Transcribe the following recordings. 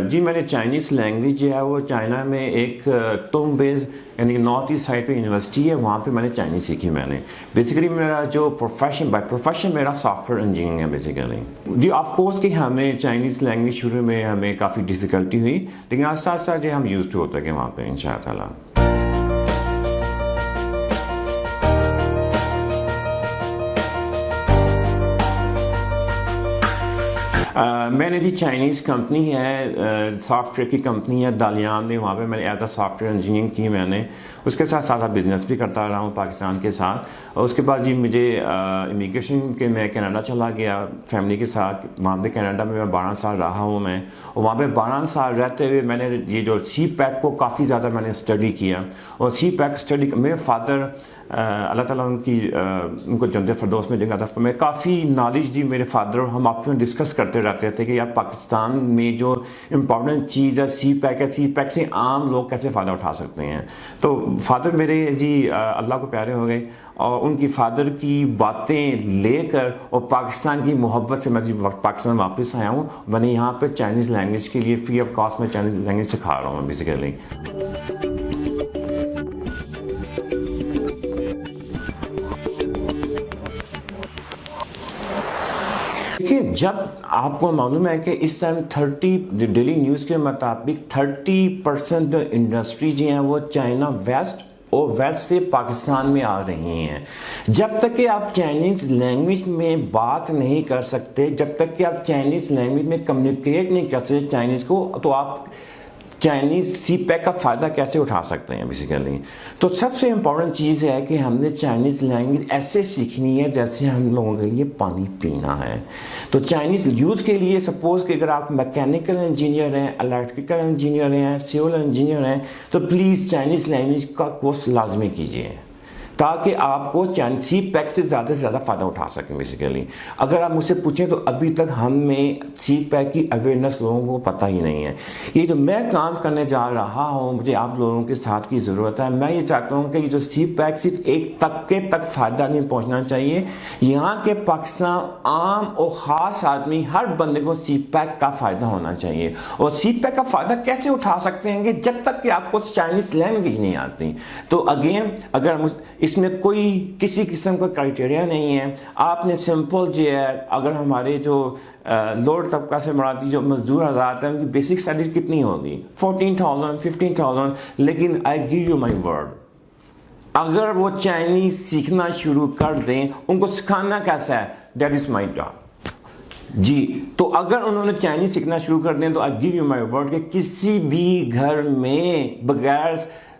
جی میں نے Chinese language جو ہے وہ چائنا میں ایک توم بیز یعنی نارتھ ایسٹ سائڈ پہ یونیورسٹی ہے، وہاں پہ میں نے چائنیز سیکھی. میں نے بیسیکلی میرا جو پروفیشن میرا سافٹ ویئر انجینئرنگ ہے بیسیکلی. جی آف کورس کہ ہمیں چائنیز لینگویج شروع میں ہمیں کافی ڈیفیکلٹی ہوئی، لیکن آج ساتھ ساتھ جو ہم یوز ٹو ہوتا ہے کہ وہاں پہ ان شاء اللہ تعالیٰ. میں نے جی چائنیز کمپنی ہے، سافٹ ویئر کی کمپنی ہے دالیان میں، وہاں پہ میں نے as a soft ware engineering کی. میں نے اس کے ساتھ ساتھ بزنس بھی کرتا رہا ہوں پاکستان کے ساتھ. اور اس کے بعد جی مجھے امیگریشن کے میں کینیڈا چلا گیا فیملی کے ساتھ. وہاں پہ کینیڈا میں 12 سال رہا ہوں میں، اور وہاں پہ 12 سال رہتے ہوئے میں نے یہ جو سی پیک کو کافی زیادہ میں نے اسٹڈی کیا. اور سی پیک اسٹڈی میرے فادر اللہ تعالیٰ ان کو جنت فردوس میں جگہ تھا، میں کافی نالج دی میرے فادر، اور ہم آپ میں ڈسکس کرتے رہتے تھے کہ یار پاکستان میں جو امپورٹنٹ چیز ہے سی پیک ہے، سی پیک سے عام لوگ کیسے فائدہ اٹھا سکتے ہیں. تو فادر میرے جی اللہ کو پیارے ہو گئے، اور ان کی فادر کی باتیں لے کر اور پاکستان کی محبت سے میں جی پاکستان واپس آیا ہوں. میں نے یہاں پہ چائنیز لینگویج کے لیے فری آف کاسٹ میں چائنیز لینگویج سکھا رہا ہوں بیسیکلی. دیکھیے جب آپ کو معلوم ہے کہ اس ٹائم 30 ڈیلی نیوز کے مطابق 30% انڈسٹری جو ہیں وہ چائنا ویسٹ اور ویسٹ سے پاکستان میں آ رہی ہیں. جب تک کہ آپ چائنیز لینگویج میں بات نہیں کر سکتے، جب تک کہ آپ چائنیز لینگویج میں کمیونیکیٹ نہیں کر سکتے چائنیز کو، تو آپ چائنیز سی پیک کا فائدہ کیسے اٹھا سکتے ہیں بیسیکلی. تو سب سے امپورٹنٹ چیز ہے کہ ہم نے چائنیز لینگویج ایسے سیکھنی ہے جیسے ہم لوگوں کے لیے پانی پینا ہے. تو چائنیز یوز کے لیے سپوز کہ اگر آپ میکینیکل انجینئر ہیں، الیکٹریکل انجینئر ہیں، سول انجینئر ہیں، تو پلیز چائنیز لینگویج کا کورس لازمی کیجیے تاکہ آپ کو سی پیک سے زیادہ فائدہ اٹھا سکیں بیسیکلی. اگر آپ مجھ سے پوچھیں تو ابھی تک ہمیں سی پیک کی اویئرنیس لوگوں کو پتہ ہی نہیں ہے. یہ جو میں کام کرنے جا رہا ہوں، مجھے آپ لوگوں کے ساتھ کی ضرورت ہے. میں یہ چاہتا ہوں کہ یہ جو سی پیک صرف ایک طبقے تک فائدہ نہیں پہنچنا چاہیے، یہاں کے پاکستان عام اور خاص آدمی ہر بندے کو سی پیک کا فائدہ ہونا چاہیے. اور سی پیک کا فائدہ کیسے اٹھا سکتے ہیں کہ جب تک کہ آپ کو چائنیز لینگویج نہیں آتی. تو اگین اگر اس میں کوئی کسی قسم کا کرائٹیریا نہیں ہے، آپ نے سمپل جو ہے اگر ہمارے جو لوور طبقہ سے مرادی جو مزدور حضرات ہیں ان کی بیسک سیلری کتنی ہوگی 14,000 15,000، لیکن آئی گیو یو مائی ورڈ اگر وہ چائنیز سیکھنا شروع کر دیں، ان کو سکھانا کیسا ہے، دیٹ از مائی جاب. جی تو اگر انہوں نے چائنیز سیکھنا شروع کر دیں تو آئی گیو یو مائی ورڈ کہ کسی بھی گھر میں بغیر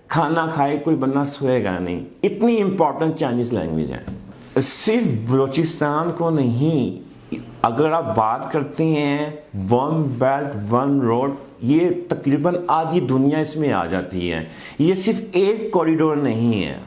کھانا کھائے کوئی بندہ سوئے گا نہیں. اتنی امپورٹنٹ چائنیز لینگویج ہے. صرف بلوچستان کو نہیں، اگر آپ بات کرتے ہیں ون بیلٹ ون روڈ، یہ تقریباً آدھی دنیا اس میں آ جاتی ہے. یہ صرف ایک کوریڈور نہیں ہے،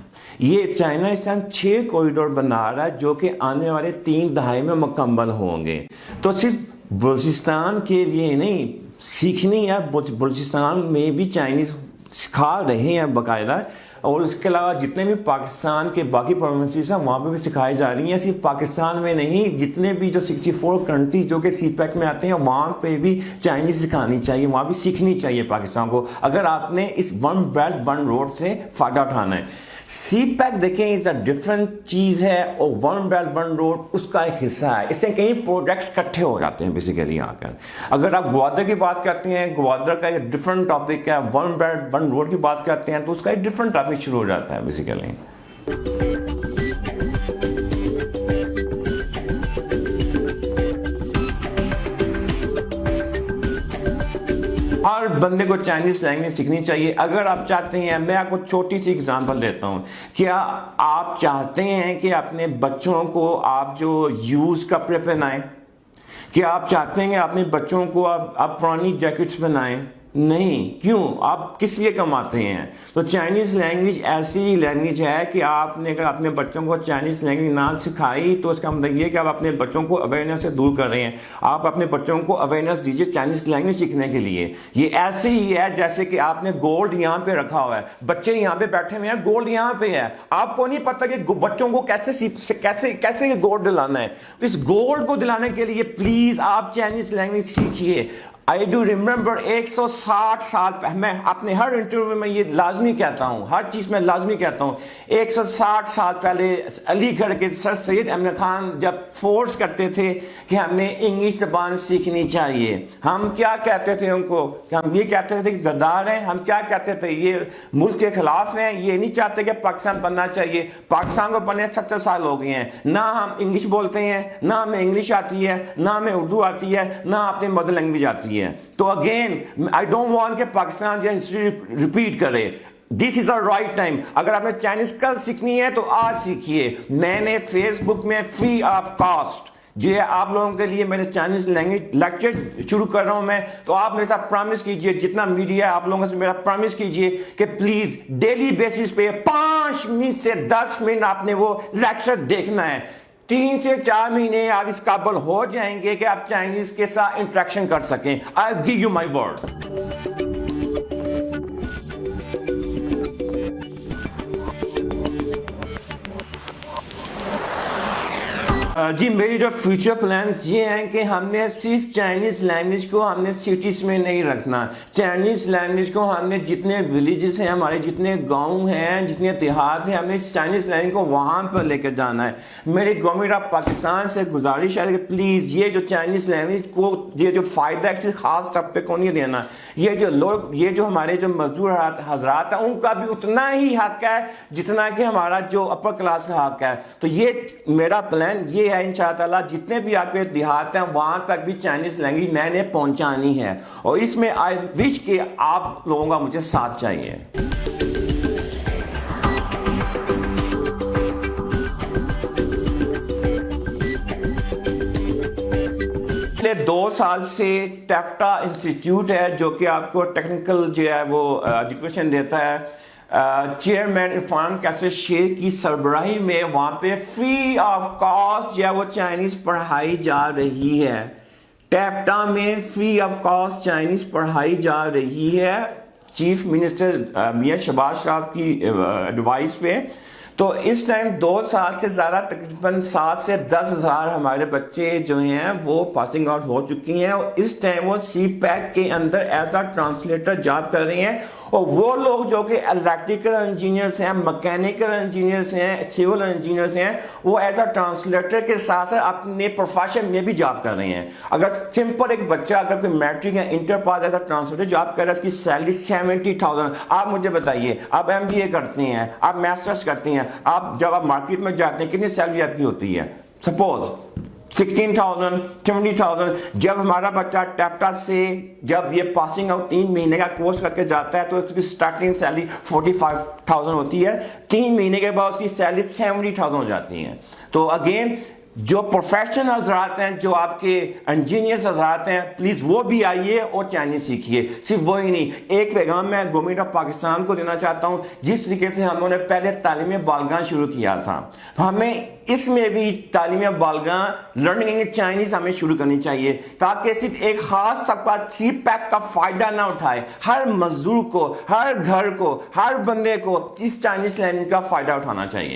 یہ چائنا اس ٹائم 6 کوریڈور بنا رہا ہے جو کہ آنے والے 3 دہائی میں مکمل ہوں گے. تو صرف بلوچستان کے لیے نہیں سیکھنی ہے، بلوچستان میں بھی چائنیز سکھا رہے ہیں باقاعدہ، اور اس کے علاوہ جتنے بھی پاکستان کے باقی پروونسز ہیں وہاں پہ بھی سکھائی جا رہی ہیں. صرف پاکستان میں نہیں، جتنے بھی جو 64 کنٹریز جو کہ سی پیک میں آتے ہیں وہاں پہ بھی چائنیز سکھانی چاہیے، وہاں بھی سیکھنی چاہیے پاکستان کو، اگر آپ نے اس ون بیلٹ ون روڈ سے فائدہ اٹھانا ہے. سی پیک دیکھیں از اے ڈفرنٹ چیز ہے، اور ون بیلٹ ون روڈ اس کا ایک حصہ ہے. اس سے کئی پروڈکٹس اکٹھے ہو جاتے ہیں بیسیکلی آ کر. اگر آپ گوادر کی بات کرتے ہیں، گوادر کا ایک ڈفرنٹ ٹاپک ہے. ون بیلٹ ون روڈ کی بات کرتے ہیں تو اس کا ایک ڈفرنٹ ٹاپک شروع ہو جاتا ہے بیسیکلی. ہر بندے کو چائنیز لینگویج سیکھنی چاہیے. اگر آپ چاہتے ہیں، میں آپ کو چھوٹی سی اگزامپل دیتا ہوں، کیا آپ چاہتے ہیں کہ اپنے بچوں کو آپ جو یوز کپڑے پہنائیں؟ کیا آپ چاہتے ہیں کہ اپنے بچوں کو آپ پرانی جیکٹس پہنائیں؟ نہیں. کیوں؟ آپ کس لیے کماتے ہیں؟ تو چائنیز لینگویج ایسی لینگویج ہے کہ آپ نے اگر اپنے بچوں کو چائنیز لینگویج نہ سکھائی تو اس کا مطلب یہ کہ آپ اپنے بچوں کو اویئرنیس سے دور کر رہے ہیں. آپ اپنے بچوں کو اویئرنیس دیجیے چائنیز لینگویج سیکھنے کے لیے. یہ ایسے ہی ہے جیسے کہ آپ نے گولڈ یہاں پہ رکھا ہوا ہے, بچے یہاں پہ بیٹھے ہوئے ہیں, گولڈ یہاں پہ ہے, آپ کو نہیں پتا کہ بچوں کو کیسے گولڈ دلانا ہے. اس گولڈ کو دلانے کے لیے پلیز آپ چائنیز لینگویج سیکھیے. I do remember 160 سال میں اپنے ہر انٹرویو میں یہ لازمی کہتا ہوں, ہر چیز میں لازمی کہتا ہوں, 160 سال پہلے علی گڑھ کے سر سید احمد خان جب فورس کرتے تھے کہ ہمیں انگلش زبان سیکھنی چاہیے, ہم کیا کہتے تھے ان کو؟ کہ ہم یہ کہتے تھے کہ غدار ہیں. ہم کیا کہتے تھے؟ یہ ملک کے خلاف ہیں, یہ نہیں چاہتے کہ پاکستان بننا چاہیے. پاکستان کو بنے 70 سال ہو گئے ہیں, نہ ہم انگلش بولتے ہیں, نہ ہمیں انگلش آتی ہے, نہ ہمیں اردو آتی ہے, نہ اپنی مدر لینگویج آتی ہے. تو اگین آئی ڈونٹ وانٹ کہ پاکستان جو ہسٹری ریپیٹ کرے. دس از اے رائٹ ٹائم. اگر آپ نے چائنیز کل سیکھنی ہے تو آج سیکھیے. میں نے فیس بک میں فری آف کاسٹ جو ہے آپ لوگوں کے لیے میں نے چائنیز لینگویج لیکچر شروع کر رہا ہوں میں. تو آپ میرے ساتھ پرامس کیجئے, جتنا میڈیا ہے آپ لوگوں سے میرا پرامس کیجئے کہ پلیز ڈیلی بیسس پہ 5 منٹ سے 10 منٹ آپ نے وہ لیکچر دیکھنا ہے. 3 سے 4 مہینے آپ اس قابل ہو جائیں گے کہ آپ چائنیز کے ساتھ انٹریکشن کر سکیں. I give you my word. جی میری جو فیوچر پلانز یہ ہیں کہ ہم نے صرف چائنیز لینگویج کو ہم نے سٹیز میں نہیں رکھنا. چائنیز لینگویج کو ہم نے جتنے ولیجز ہیں, ہمارے جتنے گاؤں ہیں, جتنے دیہات ہیں, ہم نے چائنیز لینگویج کو وہاں پر لے کے جانا ہے. میری گورنمنٹ آف پاکستان سے گزارش ہے کہ پلیز یہ جو چائنیز لینگویج کو یہ جو فائدہ ہے خاص طبقے کو نہیں دینا. یہ جو لوگ, یہ جو ہمارے جو مزدور حضرات ہیں ان کا بھی اتنا ہی حق ہے جتنا کہ ہمارا جو اپر کلاس کا حق ہے. تو یہ میرا پلان یہ ہے انشاءاللہ تعالیٰ جتنے بھی آپ کے دیہات ہیں وہاں تک بھی چائنیز لینگویج میں نے پہنچانی ہے, اور اس میں آئی وش کہ آپ لوگوں کا مجھے ساتھ چاہیے. 2 سال سے ٹیفٹا انسٹیٹیوٹ ہے جو کہ آپ کو ٹیکنیکل جو ہے وہ ایجوکیشن دیتا ہے. چیئرمین عرفان کیسر شیخ کی سربراہی میں وہاں پہ فری آف کاسٹ جو ہے وہ چائنیز پڑھائی جا رہی ہے. ٹیفٹا میں فری آف کاسٹ چائنیز پڑھائی جا رہی ہے چیف منسٹر میاں شہباز شریف کی ایڈوائس پہ. تو اس ٹائم 2 سال سے زیادہ تقریباً 7 سے 10 ہزار ہمارے بچے جو ہیں وہ پاسنگ آؤٹ ہو چکی ہیں, اور اس ٹائم وہ سی پیک کے اندر ایز اے ٹرانسلیٹر جاب کر رہی ہیں. اور وہ لوگ جو کہ الیکٹریکل انجینئرس ہیں, مکینیکل انجینئرس ہیں, سول انجینئرس ہیں, وہ ایز اے ٹرانسلیٹر کے ساتھ ساتھ اپنے پروفیشن میں بھی جاب کر رہے ہیں. اگر سمپل ایک بچہ اگر کوئی میٹرک یا inter pass as a translator job کر رہا ہے, اس کی سیلری 70,000. آپ مجھے بتائیے, آپ MBA کرتے ہیں, آپ ماسٹرس کرتے ہیں, آپ جب آپ مارکیٹ میں جاتے ہیں کتنی سیلری آپ کی ہوتی ہے؟ سپوز 16,000 20,000. جب ہمارا بچہ ٹیفٹا سے جب یہ پاسنگ آؤٹ 3 مہینے کا کورس کر کے جاتا ہے تو اس کی سٹارٹنگ سیلری 45,000 ہوتی ہے. 3 مہینے کے بعد اس کی سیلری 70,000 ہو جاتی ہے. تو اگین جو پروفیشنل حضرات ہیں, جو آپ کے انجینئرز حضرات ہیں, پلیز وہ بھی آئیے اور چائنیز سیکھیے. صرف وہی نہیں, ایک پیغام میں گورنمنٹ آف پاکستان کو دینا چاہتا ہوں. جس طریقے سے ہم نے پہلے تعلیم بالغاں شروع کیا تھا, تو ہمیں اس میں بھی تعلیم بالغاں لرننگ ان چائنیز ہمیں شروع کرنی چاہیے, تاکہ صرف ایک خاص طبقہ سی پیک کا فائدہ نہ اٹھائے. ہر مزدور کو, ہر گھر کو, ہر بندے کو اس چائنیز لینگویج کا فائدہ اٹھانا چاہیے.